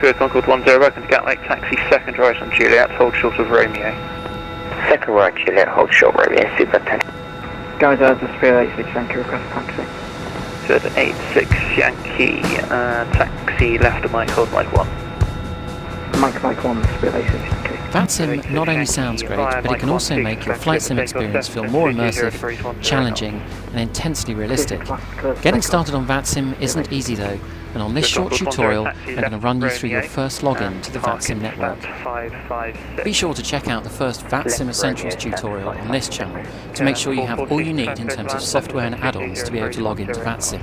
Good, Concord 10, welcome to Gatwick, taxi second right on Juliet, hold short of Romeo. Second right Juliet, hold short Romeo, super 10. Guys, this is 386 Yankee, request taxi. Good, 86 Yankee, taxi left of Mike, hold Mike 1. Mike 1, 386 Yankee. VATSIM not only sounds great, but it can also make your flight sim experience feel more immersive, challenging and intensely realistic. Getting started on VATSIM isn't easy though, and on this short tutorial I'm going to run you through your first login to the VATSIM network. Be sure to check out the first VATSIM Essentials tutorial on this channel to make sure you have all you need in terms of software and add-ons to be able to log into VATSIM.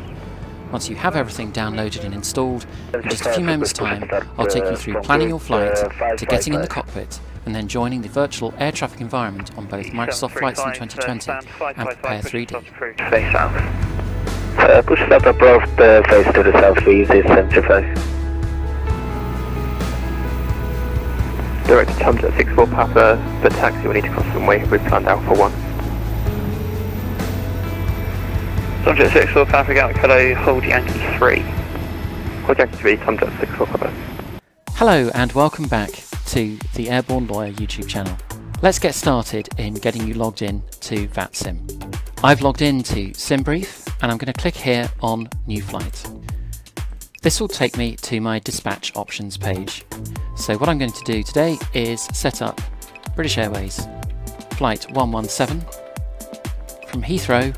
Once you have everything downloaded and installed, in just a few moments' time, I'll take you through planning your flight, to getting in the cockpit, and then joining the virtual air traffic environment on both Microsoft Flight Sim 2020 and Prepare 3D. Face south. Push it up above the face to the south, we use the center face. Direct to Tom's at 64 Papa, the taxi we need to cross the runway, we've planned Alpha 1. Tom's 64 Papa, Gatwick, hello, hold Yankee 3. Hold Yankee 3, Tom's 64 Papa. Hello and welcome back to the Airborne Lawyer YouTube channel. Let's get started in getting you logged in to VATSIM. I've logged into SimBrief and I'm going to click here on New Flight. This will take me to my dispatch options page. So what I'm going to do today is set up British Airways Flight 117 from Heathrow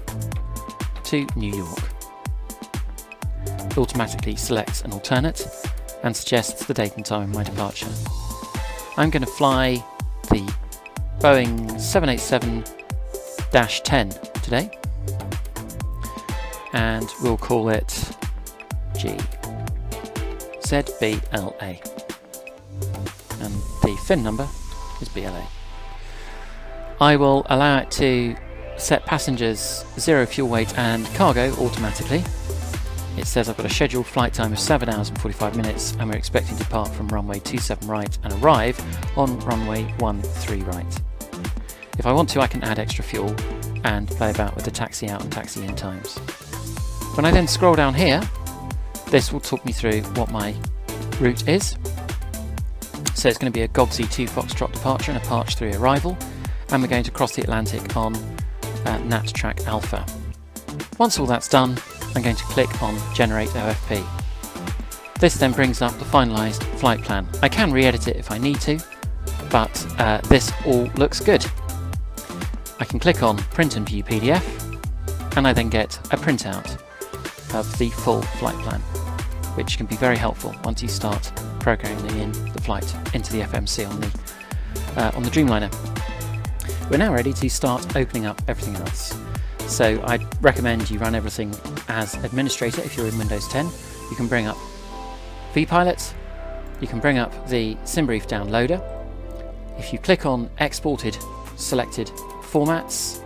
to New York. It automatically selects an alternate and suggests the date and time of my departure. I'm going to fly the Boeing 787-10 today, and we'll call it GZBLA, and the FIN number is BLA. I will allow it to set passengers, zero fuel weight and cargo automatically. It says I've got a scheduled flight time of 7 hours and 45 minutes and we're expecting to depart from runway 27 right and arrive on runway 13 right. If I want to, I can add extra fuel and play about with the taxi out and taxi in times. When I then scroll down here, this will talk me through what my route is. So it's going to be a GOGSI 2 Foxtrot departure and a Parch 3 arrival, and we're going to cross the Atlantic on Nat Track Alpha. Once all that's done, I'm going to click on Generate OFP. This then brings up the finalised flight plan. I can re-edit it if I need to, but this all looks good. I can click on Print and View PDF, and I then get a printout of the full flight plan, which can be very helpful once you start programming in the flight into the FMC on the Dreamliner. We're now ready to start opening up everything else. So I'd recommend you run everything as administrator if you're in Windows 10. You can bring up vPilot, you can bring up the SimBrief downloader. If you click on Exported Selected Formats,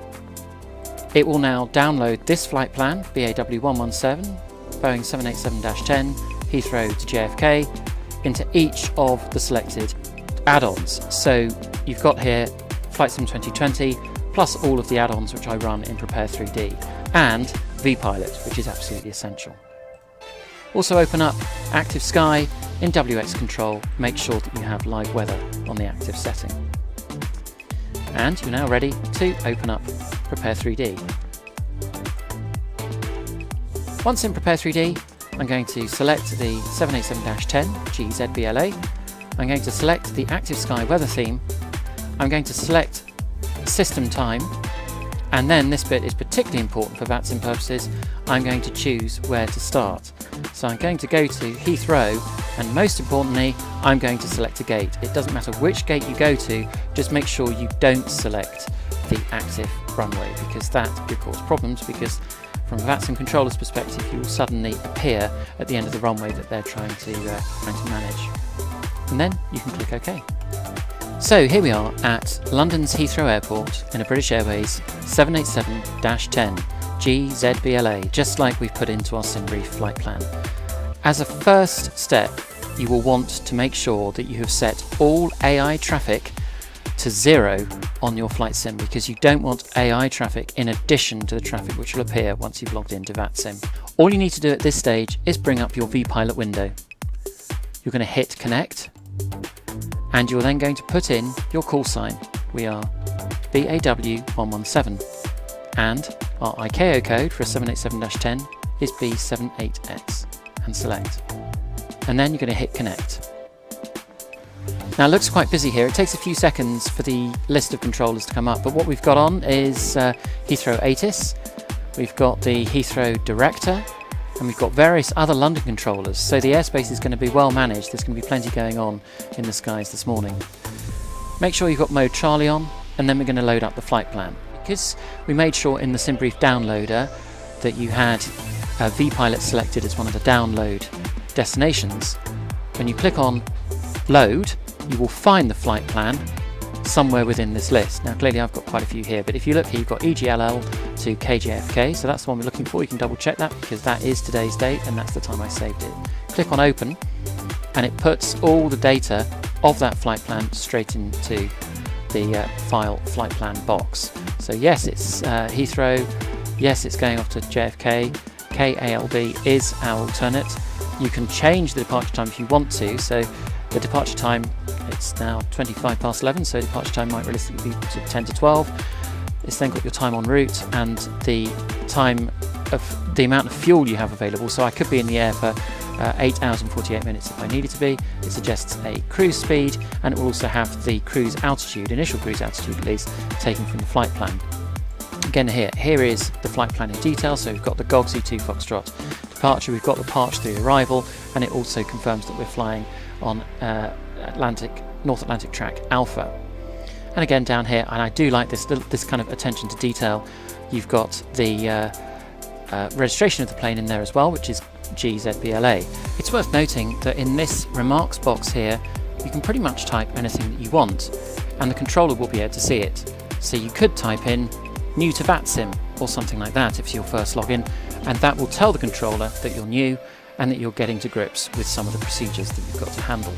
it will now download this flight plan, BAW117, Boeing 787-10, Heathrow to JFK, into each of the selected add-ons. So you've got here Flight Sim 2020, plus all of the add-ons which I run in Prepare 3D, and vPilot, which is absolutely essential. Also open up Active Sky in WX Control, make sure that you have live weather on the active setting. And you're now ready to open up Prepare 3D. Once in Prepare 3D, I'm going to select the 787-10 GZBLA. I'm going to select the Active Sky weather theme. I'm going to select system time, and then this bit is particularly important for VATSIM purposes. I'm going to choose where to start. So I'm going to go to Heathrow, and most importantly, I'm going to select a gate. It doesn't matter which gate you go to, just make sure you don't select the active runway, because that could cause problems, because from a VATSIM controller's perspective, you will suddenly appear at the end of the runway that they're trying to manage. And then you can click OK. So here we are at London's Heathrow Airport in a British Airways 787-10 GZBLA, just like we've put into our SimBrief flight plan. As a first step, you will want to make sure that you have set all AI traffic to 0 on your flight sim, because you don't want AI traffic in addition to the traffic which will appear once you've logged into VATSIM. All you need to do at this stage is bring up your vPilot window. you're going to hit connect, and you're then going to put in your call sign. We are BAW117, and our ICAO code for a 787-10 is B78X, and select. And then you're going to hit connect. Now it looks quite busy here. It takes a few seconds for the list of controllers to come up, but what we've got on is Heathrow ATIS, we've got the Heathrow Director, and we've got various other London controllers, so the airspace is going to be well managed. There's going to be plenty going on in the skies this morning. Make sure you've got mode Charlie on, and then we're going to load up the flight plan. Because we made sure in the SimBrief downloader that you had vPilot selected as one of the download destinations, when you click on load, you will find the flight plan somewhere within this list. Now clearly I've got quite a few here, but if you look here, you've got EGLL to KJFK, so that's the one we're looking for. You can double check that because that is today's date and that's the time I saved it. Click on open and it puts all the data of that flight plan straight into the file flight plan box. So yes, it's Heathrow, yes, it's going off to JFK, KALB is our alternate. You can change the departure time if you want to, so the departure time, it's now 25 past 11, so departure time might realistically be 10 to 12. It's then got your time en route and the time of the amount of fuel you have available. So I could be in the air for 8 hours and 48 minutes if I needed to be. It suggests a cruise speed, and it will also have the cruise altitude, initial cruise altitude at least, taken from the flight plan. Again, here is the flight plan in detail. So we've got the GOG Z2 Foxtrot departure, we've got the Parch 3 arrival, and it also confirms that we're flying on North Atlantic Track Alpha. And again down here, and I do like this kind of attention to detail, you've got the registration of the plane in there as well, which is GZBLA. It's worth noting that in this remarks box here, you can pretty much type anything that you want, and the controller will be able to see it. So you could type in new to VATSIM or something like that if it's your first login, and that will tell the controller that you're new and that you're getting to grips with some of the procedures that you've got to handle.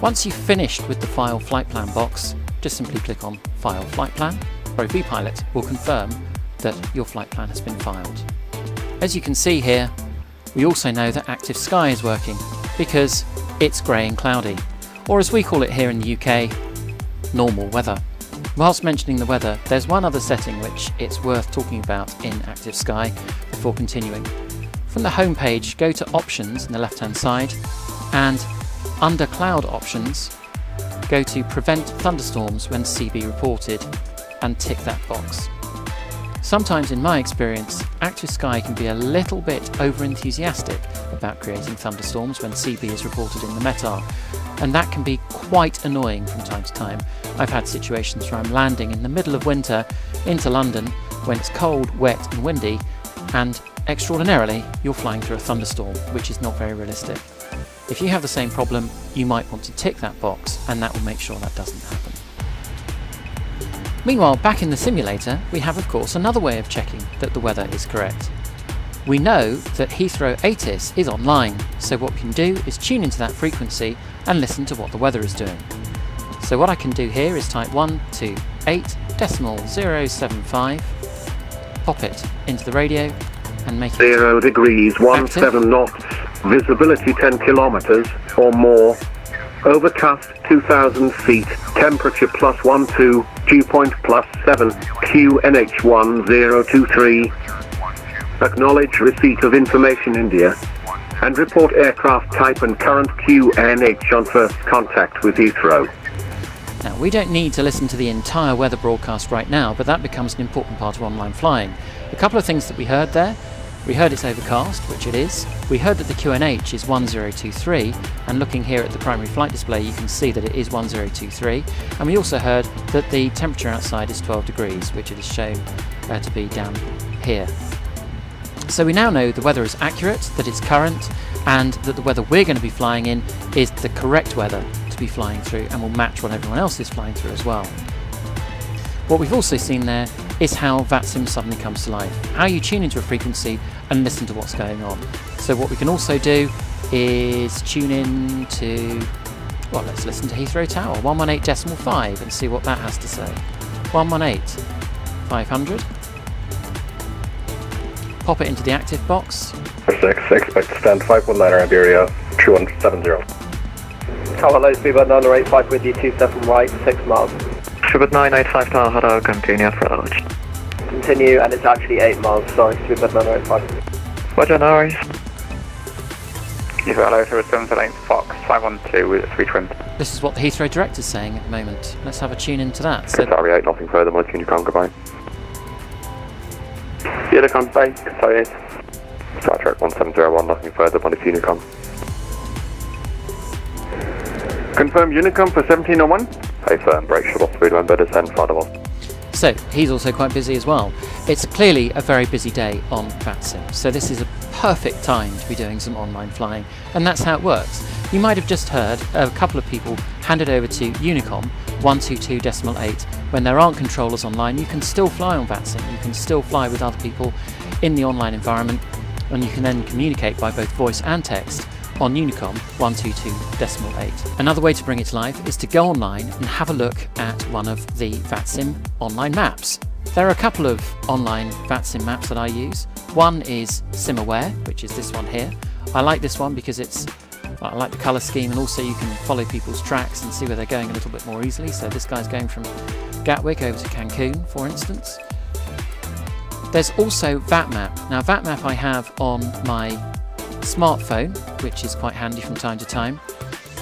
Once you've finished with the file flight plan box, just simply click on File Flight Plan, or vPilot will confirm that your flight plan has been filed. As you can see here, we also know that Active Sky is working because it's grey and cloudy, or as we call it here in the UK, normal weather. Whilst mentioning the weather, there's one other setting which it's worth talking about in Active Sky before continuing. From the home page, go to Options on the left-hand side, and under Cloud Options, go to Prevent Thunderstorms when CB reported, and tick that box. Sometimes in my experience, Active Sky can be a little bit over-enthusiastic about creating thunderstorms when CB is reported in the METAR, and that can be quite annoying from time to time. I've had situations where I'm landing in the middle of winter into London when it's cold, wet and windy, and extraordinarily you're flying through a thunderstorm, which is not very realistic. If you have the same problem, you might want to tick that box, and that will make sure that doesn't happen. Meanwhile, back in the simulator, we have of course another way of checking that the weather is correct. We know that Heathrow ATIS is online, so what we can do is tune into that frequency and listen to what the weather is doing. So what I can do here is type 128.075, pop it into the radio and make it 0 degrees 17 knots, visibility 10 kilometers or more, overcast 2000 feet, temperature +12, dew point +7, QNH1023. Acknowledge receipt of information India, and report aircraft type and current QNH on first contact with Heathrow. Now, we don't need to listen to the entire weather broadcast right now, but that becomes an important part of online flying. A couple of things that we heard there. We heard it's overcast, which it is. We heard that the QNH is 1023, and looking here at the primary flight display, you can see that it is 1023. And we also heard that the temperature outside is 12 degrees, which it is shown to be down here. So we now know the weather is accurate, that it's current, and that the weather we're going to be flying in is the correct weather to be flying through, and will match what everyone else is flying through as well. What we've also seen there is how VATSIM suddenly comes to life, how you tune into a frequency and listen to what's going on. So what we can also do is tune in to, well, let's listen to Heathrow Tower, 118.5, and see what that has to say. 118, 500, pop it into the active box. 6, expect to stand 519 Iberia, 3170. Tower low, speedbird 985 with you, 27 right, 6 miles. Speedbird 985 Tower, hello, continue approach. Continue, and it's actually 8 miles, sorry, speedbird 985. Roger, no worries. Hello, 778 Fox 512 with 320. This is what the Heathrow director's saying at the moment. Let's have a tune into that. So, Sorry 8, nothing further, my Unicom, goodbye. Unicom, bye, sorry 8. Star Trek 1701, nothing further, my Unicom. Confirm Unicom for 1701. Hey firm, brake shut off, speed 1 better, descend, flight off. so he's also quite busy as well. It's clearly a very busy day on VATSIM, so this is a perfect time to be doing some online flying, and that's how it works. You might have just heard a couple of people handed over to Unicom 122.8. When there aren't controllers online, you can still fly on VATSIM, you can still fly with other people in the online environment, and you can then communicate by both voice and text on Unicom 122.8. Another way to bring it to life is to go online and have a look at one of the VATSIM online maps. There are a couple of online VATSIM maps that I use. One is SimAware, which is this one here. I like this one because I like the colour scheme, and also you can follow people's tracks and see where they're going a little bit more easily. So this guy's going from Gatwick over to Cancun, for instance. There's also VATMap. Now VATMap I have on my smartphone, which is quite handy from time to time,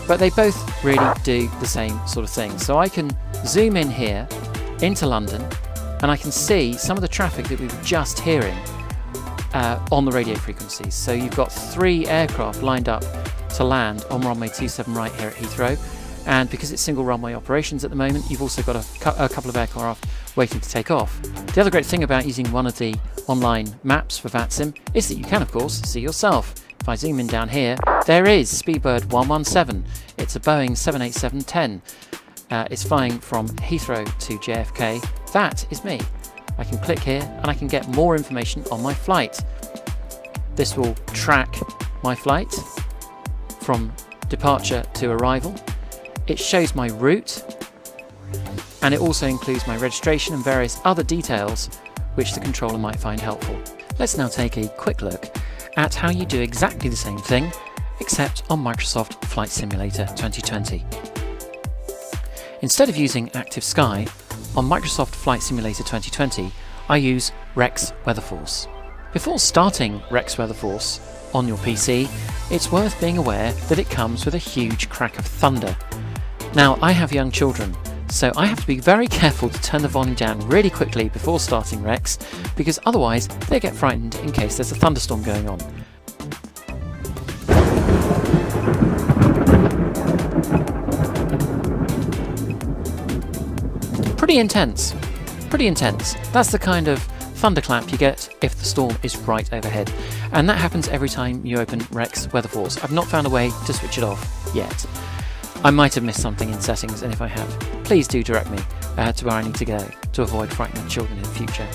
but they both really do the same sort of thing. So I can zoom in here into London, and I can see some of the traffic that we were just hearing on the radio frequencies. So you've got 3 aircraft lined up to land on runway 27 right here at Heathrow, and because it's single runway operations at the moment, you've also got a couple of aircraft waiting to take off. The other great thing about using one of the online maps for VATSIM is that you can of course see yourself. If I zoom in down here, there is Speedbird 117. It's a Boeing 787-10. It's flying from Heathrow to JFK. That is me. I can click here and I can get more information on my flight. This will track my flight from departure to arrival. It shows my route, and it also includes my registration and various other details which the controller might find helpful. Let's now take a quick look at how you do exactly the same thing, except on Microsoft Flight Simulator 2020. Instead of using Active Sky, on Microsoft Flight Simulator 2020, I use Rex WeatherForce. Before starting Rex WeatherForce on your PC, it's worth being aware that it comes with a huge crack of thunder. Now, I have young children, so I have to be very careful to turn the volume down really quickly before starting Rex, because otherwise they get frightened in case there's a thunderstorm going on. Pretty intense. Pretty intense. That's the kind of thunderclap you get if the storm is right overhead. And that happens every time you open Rex WeatherForce. I've not found a way to switch it off yet. I might have missed something in settings, and if I have, please do direct me to where I need to go to avoid frightening children in the future.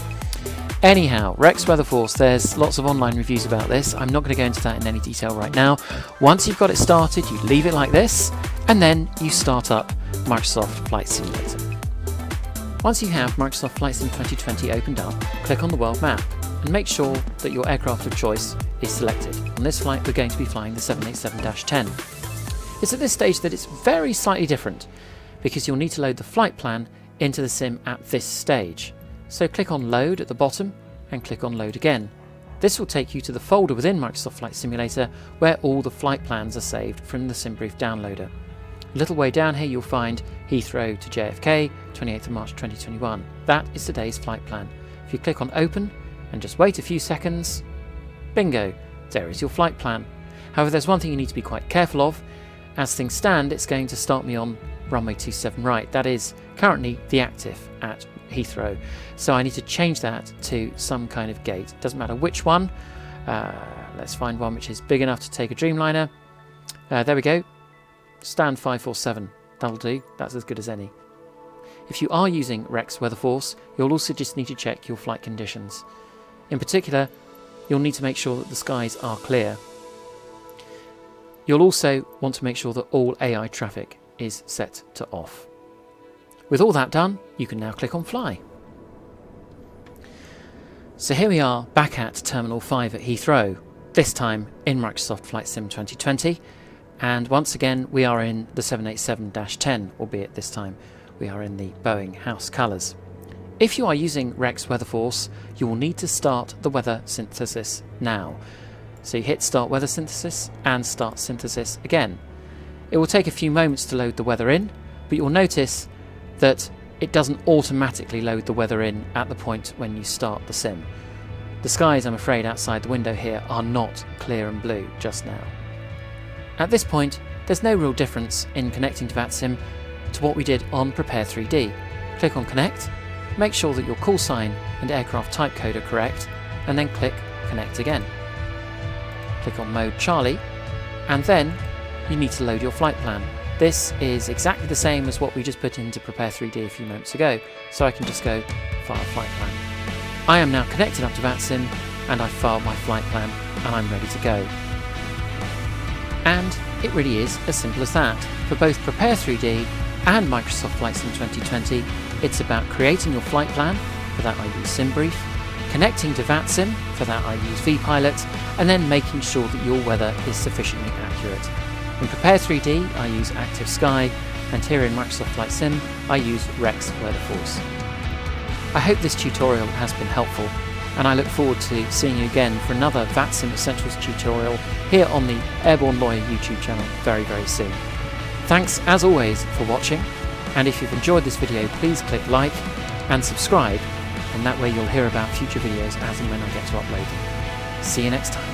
Anyhow, Rex WeatherForce, there's lots of online reviews about this. I'm not going to go into that in any detail right now. Once you've got it started, you leave it like this, and then you start up Microsoft Flight Simulator. Once you have Microsoft Flight Sim 2020 opened up, click on the world map and make sure that your aircraft of choice is selected. On this flight, we're going to be flying the 787-10. It's at this stage that it's very slightly different, because you'll need to load the flight plan into the sim at this stage. So click on Load at the bottom and click on Load again. This will take you to the folder within Microsoft Flight Simulator where all the flight plans are saved from the SimBrief downloader. A little way down here you'll find Heathrow to JFK, 28th of March 2021. That is today's flight plan. If you click on Open and just wait a few seconds, bingo, there is your flight plan. However, there's one thing you need to be quite careful of. As things stand, it's going to start me on runway 27 right. That is currently the active at Heathrow. So I need to change that to some kind of gate. Doesn't matter which one. Let's find one which is big enough to take a Dreamliner. There we go. Stand 547. That'll do. That's as good as any. If you are using Rex WeatherForce, you'll also just need to check your flight conditions. In particular, you'll need to make sure that the skies are clear. You'll also want to make sure that all AI traffic is set to off. With all that done, you can now click on Fly. So here we are back at Terminal 5 at Heathrow, this time in Microsoft Flight Sim 2020, and once again we are in the 787-10, albeit this time we are in the Boeing house colours. If you are using Rex WeatherForce, you will need to start the weather synthesis now. So you hit Start Weather Synthesis and Start Synthesis again. It will take a few moments to load the weather in, but you'll notice that it doesn't automatically load the weather in at the point when you start the sim. The skies, I'm afraid, outside the window here are not clear and blue just now. At this point, there's no real difference in connecting to VATSIM to what we did on Prepare 3D. Click on Connect, make sure that your call sign and aircraft type code are correct, and then click Connect again. Click on Mode Charlie, and then you need to load your flight plan. This is exactly the same as what we just put into Prepare 3D a few moments ago, so I can just go File Flight Plan. I am now connected up to VATSIM, and I've filed my flight plan, and I'm ready to go. And it really is as simple as that. For both Prepare 3D and Microsoft Flight Sim 2020, it's about creating your flight plan, for that I use SimBrief, connecting to VATSIM, for that I use vPilot, and then making sure that your weather is sufficiently accurate. In Prepare 3D, I use Active Sky, and here in Microsoft Flight Sim, I use Rex WeatherForce. I hope this tutorial has been helpful, and I look forward to seeing you again for another VATSIM Essentials tutorial here on the Airborne Lawyer YouTube channel very, very soon. Thanks, as always, for watching, and if you've enjoyed this video, please click like and subscribe, and that way you'll hear about future videos as and when I get to upload them. See you next time.